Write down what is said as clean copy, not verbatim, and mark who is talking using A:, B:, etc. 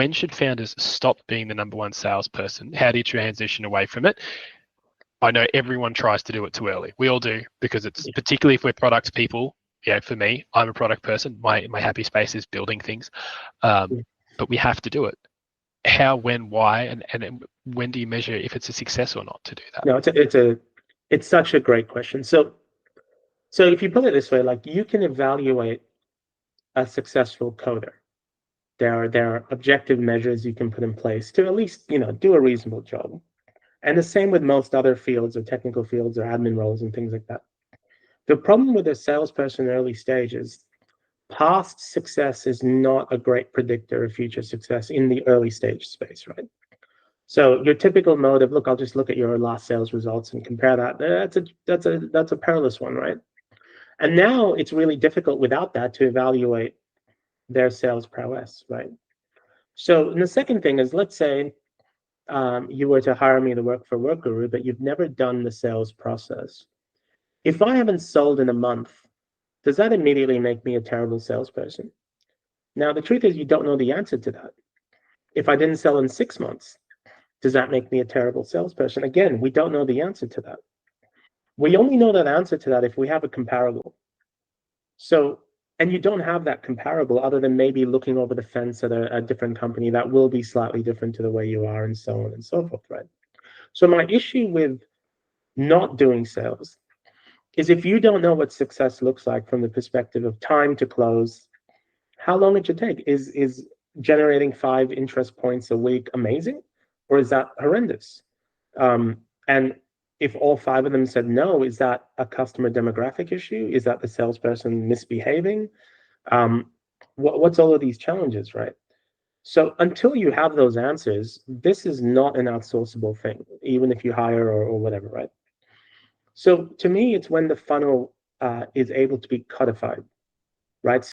A: when should founders stop being the number one salesperson? How do you transition away from it? I know everyone tries to do it too early. We all do, because it's particularly if we're product people. Yeah, for me, I'm a product person. My happy space is building things, but we have to do it. How, when, why, and when do you measure if it's a success or not to do that?
B: No, it's such a great question. So if you put it this way, like, you can evaluate a successful coder. There are objective measures you can put in place to at least, do a reasonable job. And the same with most other fields or technical fields or admin roles and things like that. The problem with a salesperson in early stage is past success is not a great predictor of future success in the early stage space, right? So your typical mode of, look, I'll just look at your last sales results and compare that. That's a perilous one, right? And now it's really difficult without that to evaluate their sales prowess, right? So, and the second thing is, let's say you were to hire me to work for WorkGuru, but you've never done the sales process. If I haven't sold in a month, does that immediately make me a terrible salesperson? Now, the truth is, you don't know the answer to that. If I didn't sell in 6 months, does that make me a terrible salesperson? Again, we don't know the answer to that. We only know that answer to that if we have a comparable. So, and you don't have that comparable other than maybe looking over the fence at a different company that will be slightly different to the way you are, and so on and so forth, right? So my issue with not doing sales is, if you don't know what success looks like from the perspective of time to close, how long it should take. Is generating 5 interest points a week amazing, or is that horrendous? And if all 5 of them said no, is that a customer demographic issue? Is that the salesperson misbehaving? What's all of these challenges, right? So until you have those answers, this is not an outsourceable thing, even if you hire or whatever, right? So to me, it's when the funnel is able to be codified, right?